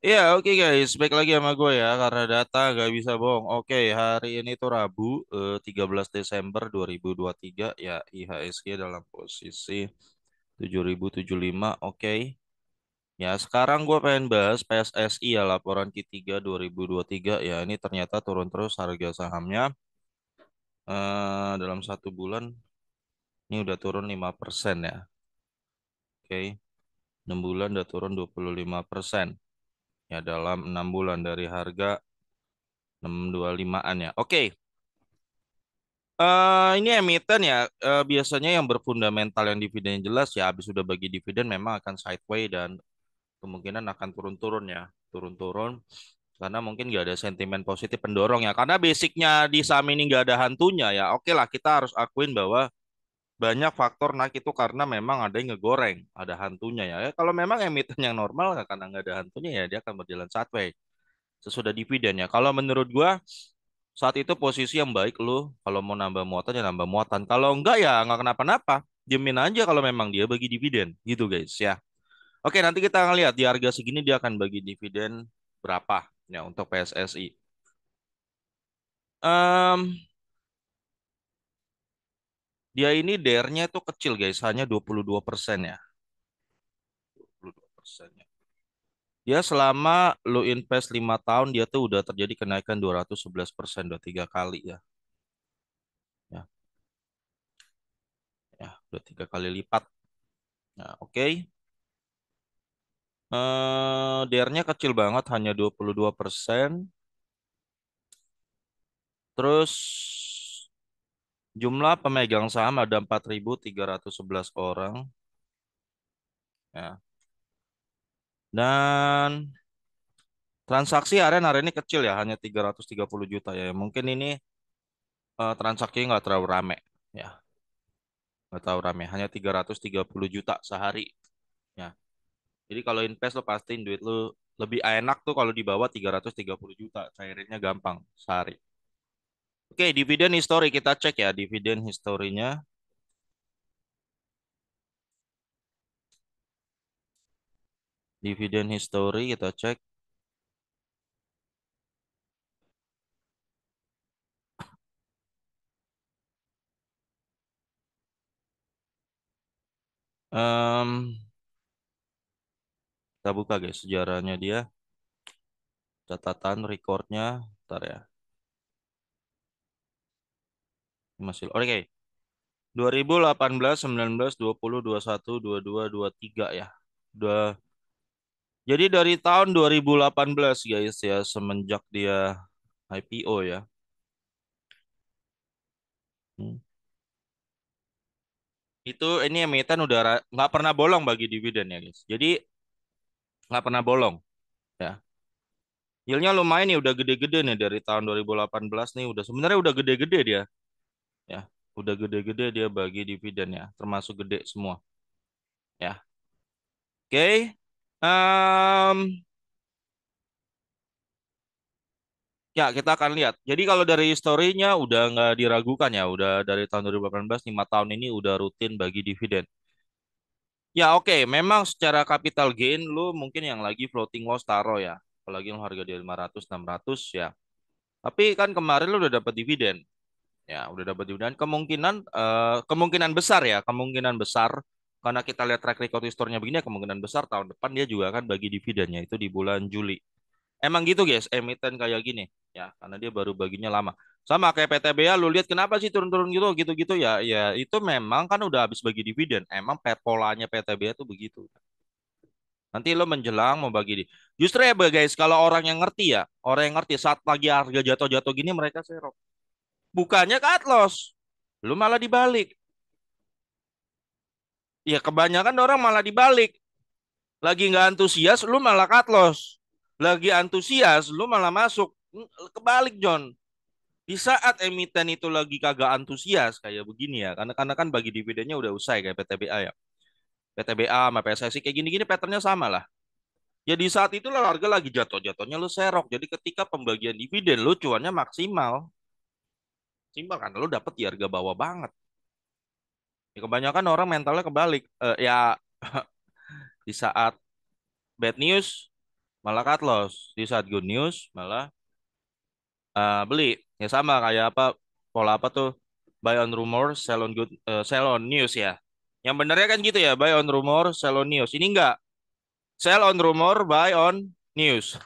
Iya, oke guys, baik lagi sama gue ya, karena data gak bisa bohong. Oke, hari ini tuh Rabu, 13 Desember 2023, ya IHSG dalam posisi 7075. Oke. Ya, sekarang gue pengen bahas PSSI ya, laporan Q3 2023. Ya, ini ternyata turun terus harga sahamnya. Dalam 1 bulan, ini udah turun 5% ya. Oke, 6 bulan udah turun 25%. Ya, dalam 6 bulan dari harga 625-an ya. Oke. Ini emiten ya, biasanya yang berfundamental yang dividen jelas ya, habis sudah bagi dividen memang akan sideways dan kemungkinan akan turun-turun ya, turun-turun karena mungkin nggak ada sentimen positif pendorong ya, karena basicnya di saham ini nggak ada hantunya ya. Oke lah, kita harus akuin bahwa banyak faktor naik itu karena memang ada yang ngegoreng, ada hantunya ya. Kalau memang emiten yang normal karena nggak ada hantunya ya dia akan berjalan sideways sesudah dividen ya. Kalau menurut gua saat itu posisi yang baik lu kalau mau nambah muatan ya nambah muatan. Kalau enggak ya nggak kenapa-napa. Diemin aja kalau memang dia bagi dividen gitu guys ya. Oke, nanti kita ngeliat di harga segini dia akan bagi dividen berapa ya untuk PSSI. Em, Dia ini DR-nya itu kecil guys, hanya 22% ya. 22% ya. Dia selama lu invest 5 tahun dia tuh udah terjadi kenaikan 211%, udah 3 kali ya. Ya, ya, udah 3 kali lipat. Nah, oke. DR-nya kecil banget, hanya 22%. Terus jumlah pemegang saham ada 4.311 orang. Ya. Dan transaksi harian hari ini kecil ya, hanya 330 juta ya. Mungkin ini transaksinya nggak terlalu rame. Ya, nggak terlalu rame. Hanya 330 juta sehari. Ya. Jadi kalau invest lo pastiin duit lo lebih enak tuh kalau di bawah 330 juta. Cairinnya gampang sehari. Oke, dividen history kita cek ya, dividen historinya. Dividen history kita cek. Em, Kita buka guys sejarahnya dia, catatan recordnya. Ntar ya, ini masih oke. 2018, 19, 20, 21, 22, 23 ya. Udah. Jadi dari tahun 2018 guys ya, semenjak dia IPO ya. Hmm. Itu ini emiten udah nggak pernah bolong bagi dividen ya guys. Jadi nggak pernah bolong ya. Yieldnya lumayan nih, udah gede-gede nih dari tahun 2018 nih, udah sebenarnya udah gede-gede dia ya. Udah gede-gede dia bagi dividen ya, termasuk gede semua ya. Oke. Em, Ya, kita akan lihat. Jadi kalau dari historinya udah nggak diragukan ya, udah dari tahun 2018, 5 tahun ini udah rutin bagi dividen. Ya oke, memang secara capital gain lu mungkin yang lagi floating loss taro ya. Apalagi lu harga di 500, 600 ya. Tapi kan kemarin lu udah dapat dividen. Ya, udah dapat dividen. Kemungkinan besar ya, kemungkinan besar karena kita lihat track record historinya begini, ya, kemungkinan besar tahun depan dia juga akan bagi dividennya itu di bulan Juli. Emang gitu guys, emiten kayak gini ya, karena dia baru baginya lama. Sama kayak PTBA, lu lihat kenapa sih turun-turun gitu, gitu-gitu ya, ya itu memang kan udah habis bagi dividen. Emang polanya PTBA tuh begitu. Nanti lo menjelang mau bagi di. Justru ya guys, kalau orang yang ngerti ya, orang yang ngerti saat lagi harga jatuh-jatuh gini mereka serok. Bukannya cut loss, lu malah dibalik. Ya kebanyakan orang malah dibalik. Lagi nggak antusias, lu malah cut loss. Lagi antusias, lu malah masuk. Kebalik John. Di saat emiten itu lagi kagak antusias kayak begini ya, karena kan bagi dividennya udah usai kayak PTBA ya. PTBA sama PSSI kayak gini-gini patternnya sama lah. Ya di saat itu lah harga lagi jatuh-jatuhnya lu serok. Jadi ketika pembagian dividen lu cuannya maksimal. Maksimal karena lu dapet di harga bawah banget. Ya, kebanyakan orang mentalnya kebalik. Ya di saat bad news malah cut loss. Di saat good news malah beli. Ya sama kayak apa pola apa tuh? Buy on rumor, sell on sell on news ya. Yang benernya kan gitu ya, buy on rumor, sell on news. Ini enggak. Sell on rumor, buy on news.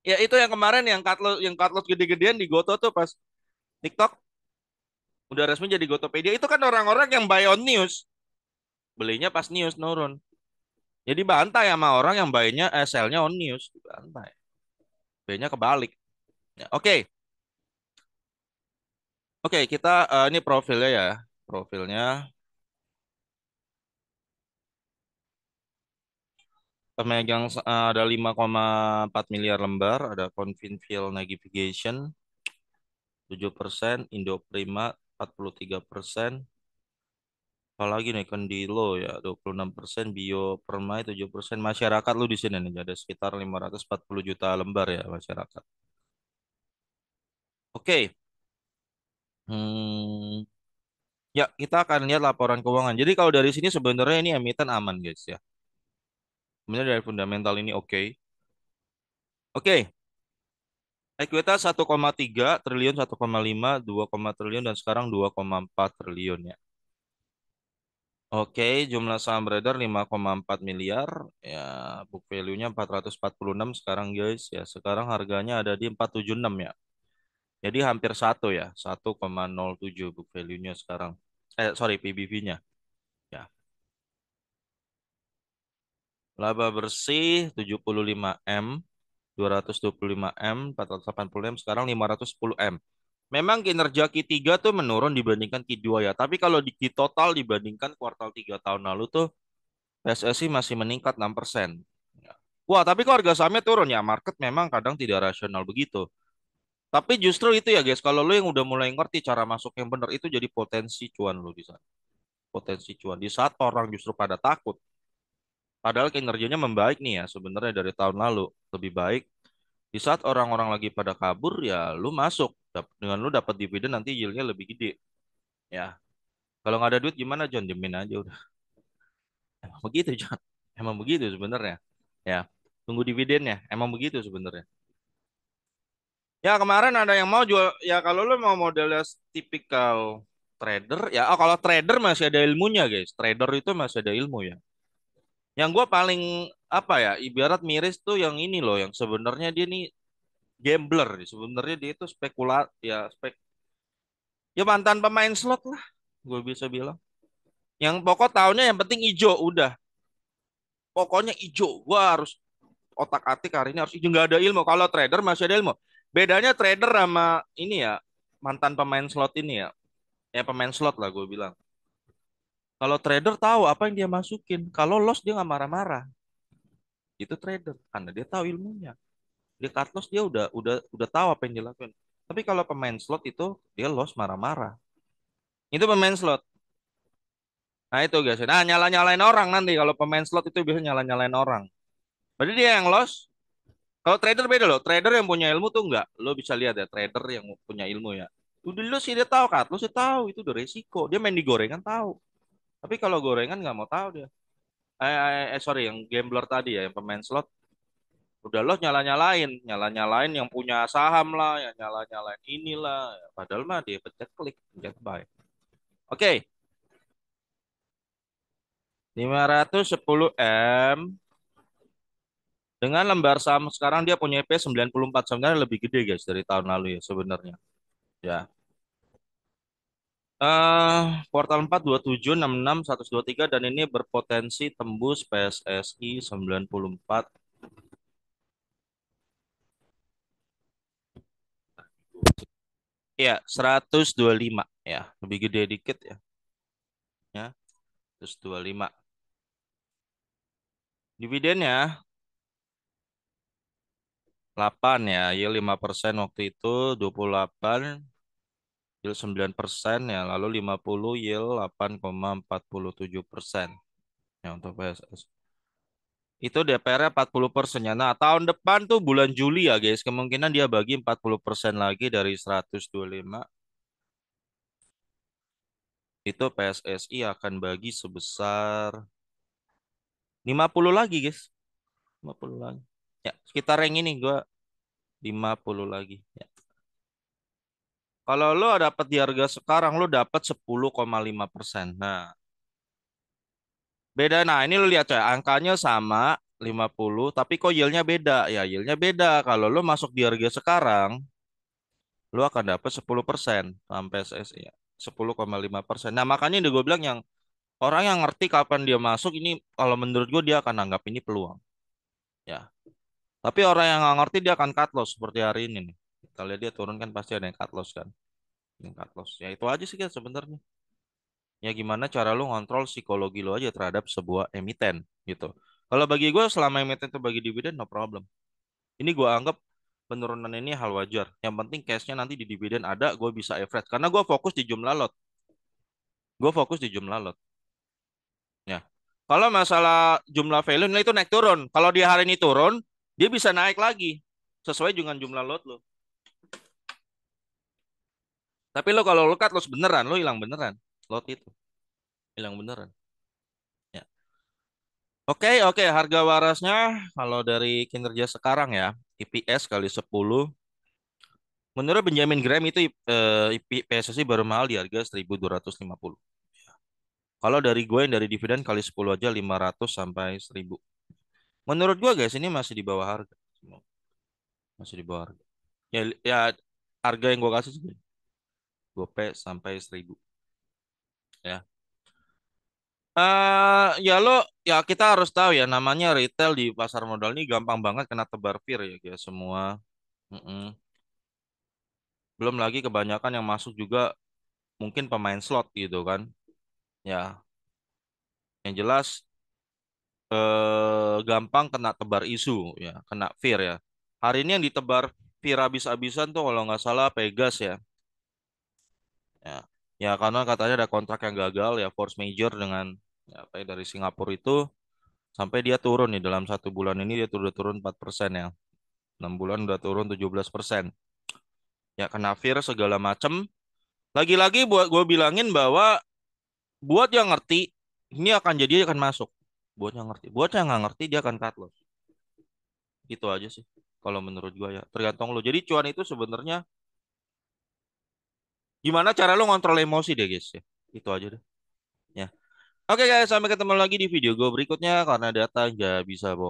Ya itu yang kemarin yang cut loss gede-gedean di Goto tuh pas TikTok udah resmi jadi Gotopedia itu kan orang-orang yang buy on news, belinya pas news nurun. Jadi bantai sama orang yang buynya sell-nya on news, bantai. B-nya kebalik. Ya, oke. Oke, kita ini profilnya ya. Profilnya pemegang ada 5,4 miliar lembar, ada Confinfil Navigation 7%, Indo Prima 43%, apalagi nih Kendilo ya 26%, Bio Permai 7%, masyarakat lu di sini nih ada sekitar 540 juta lembar ya masyarakat. Oke. Hmm, ya kita akan lihat laporan keuangan. Jadi kalau dari sini sebenarnya ini emiten aman guys ya. Sebenarnya dari fundamental ini oke. Oke. Ekuitas 1,3 triliun, 1,5, 2, triliun, dan sekarang 2,4 triliun ya. Oke, jumlah saham beredar 5,4 miliar. Ya, book value-nya 446 sekarang guys. Ya, sekarang harganya ada di 476 ya. Jadi hampir satu ya, 1,07 book value-nya sekarang. Sorry, PBV-nya. Ya, laba bersih 75 M, 225 M, 480 M, sekarang 510 M. Memang kinerja Q3 tuh menurun dibandingkan Q2 ya. Tapi kalau di total dibandingkan kuartal 3 tahun lalu tuh PSSI masih meningkat 6%. Ya. Wah, tapi kok harga sahamnya turun ya? Market memang kadang tidak rasional begitu. Tapi justru itu ya guys, kalau lo yang udah mulai ngerti cara masuk yang benar itu jadi potensi cuan lo di sana. Potensi cuan. Di saat orang justru pada takut. Padahal kinerjanya membaik nih ya sebenarnya dari tahun lalu. Lebih baik. Di saat orang-orang lagi pada kabur ya lu masuk. Dengan lu dapat dividen nanti yieldnya lebih gede. Ya. Kalau nggak ada duit gimana John? Jamin aja udah. Emang begitu John. Emang begitu sebenarnya. Ya. Tunggu dividennya. Emang begitu sebenarnya. Ya kemarin ada yang mau jual. Ya kalau lu mau modelnya tipikal trader. Ya kalau trader masih ada ilmunya guys. Trader itu masih ada ilmu ya. Yang gue paling apa ya. Ibarat miris tuh yang ini loh. Yang sebenarnya dia nih gambler. Sebenarnya dia itu ya mantan pemain slot lah. Gue bisa bilang. Yang pokok tahunnya yang penting ijo udah. Pokoknya ijo. Gua harus otak-atik hari ini harus ijo. Nggak ada ilmu. Kalau trader masih ada ilmu. Bedanya trader sama ini ya mantan pemain slot ini ya. Ya pemain slot lah gue bilang. Kalau trader tahu apa yang dia masukin. Kalau loss dia nggak marah-marah. Itu trader karena dia tahu ilmunya. Dia cut loss dia udah tahu apa yang dia lakuin. Tapi kalau pemain slot itu dia loss marah-marah. Itu pemain slot. Nah itu guys. Nah nyala-nyalain orang nanti kalau pemain slot itu bisa nyala-nyalain orang. Berarti dia yang loss. Kalau trader beda loh. Trader yang punya ilmu tuh enggak. Lo bisa lihat ya trader yang punya ilmu ya. Udah lo sih dia tahu cut loss sih tahu itu udah resiko. Dia main di gorengan tahu. Tapi kalau gorengan nggak mau tahu dia. Sorry yang gambler tadi ya yang pemain slot udah lo nyala-nyalain yang punya saham lah, yang nyala-nyalain inilah. Padahal mah dia pencet buy. Oke, 510 M dengan lembar saham sekarang dia punya IP 94 sebenarnya lebih gede guys dari tahun lalu ya sebenarnya. Ya. Kuartal 4 27 66 123 dan ini berpotensi tembus PSSI 94. Ya, 125 ya, lebih gede dikit ya. Ya, 125. Dividennya 8 ya, yield 5% waktu itu, 28 yield 9% ya, lalu 50 yield 8,47% ya untuk PSS. Itu DPR-nya 40% ya. Nah, tahun depan tuh bulan Juli ya guys, kemungkinan dia bagi 40% lagi dari 125. Itu PSSI akan bagi sebesar 50 lagi guys. 50 lagi. Ya, sekitar yang ini gua 50 lagi. Ya. Kalau lo dapat di harga sekarang lo dapat 10,5%. Nah, beda. Nah, ini lo lihat ya, angkanya sama 50, tapi kok yieldnya beda. Ya, yieldnya beda. Kalau lo masuk di harga sekarang, lo akan dapat 10% sampai ya. 10,5%. Nah, makanya udah gue bilang yang orang yang ngerti kapan dia masuk ini, kalau menurut gue dia akan anggap ini peluang. Ya. Tapi orang yang nggak ngerti dia akan cut loss seperti hari ini nih. Kita lihat dia turun kan pasti ada yang cut loss kan. Yang cut loss. Ya itu aja sih kan sebenarnya. Ya gimana cara lu ngontrol psikologi lu aja terhadap sebuah emiten gitu. Kalau bagi gue selama emiten itu bagi dividen no problem. Ini gue anggap penurunan ini hal wajar. Yang penting cashnya nanti di dividen ada, gue bisa average. Karena gue fokus di jumlah lot. Gue fokus di jumlah lot. Ya. Kalau masalah jumlah value, nilai itu naik turun. Kalau dia hari ini turun, dia bisa naik lagi sesuai dengan jumlah lot lo. Tapi lo kalau lo cut loss beneran, lo hilang beneran. Lot itu hilang beneran. Ya. Oke, oke. Harga warasnya kalau dari kinerja sekarang ya, EPS kali 10. Menurut Benjamin Graham itu PSSI baru mahal di harga 1.250. Kalau dari gue yang dari dividen kali 10 aja 500 sampai 1.000. Menurut gue guys ini masih di bawah harga. Masih di bawah harga. Ya, ya harga yang gue kasih sih. Gope sampai 1.000. Ya. Ya lo ya kita harus tahu ya namanya retail di pasar modal ini gampang banget kena tebar fear ya guys semua. Mm-mm. Belum lagi kebanyakan yang masuk juga mungkin pemain slot gitu kan. Ya, yang jelas gampang kena tebar isu ya, kena fear ya. Hari ini yang ditebar fear habis-habisan tuh kalau nggak salah Pegas ya. Ya, ya karena katanya ada kontrak yang gagal ya force major dengan ya, apa ya, dari Singapura itu sampai dia turun nih dalam 1 bulan ini dia udah turun 4% ya. 6 bulan udah turun 17%. Ya kena fear segala macem. Lagi-lagi buat gue bilangin bahwa buat yang ngerti ini akan jadi akan masuk. Buat yang ngerti. Buat yang nggak ngerti dia akan cut loss. Gitu aja sih. Kalau menurut gue ya. Tergantung lo. Jadi cuan itu sebenarnya gimana cara lo ngontrol emosi deh guys ya. Itu aja deh. Ya. Oke guys, sampai ketemu lagi di video gue berikutnya karena data nggak bisa bohong.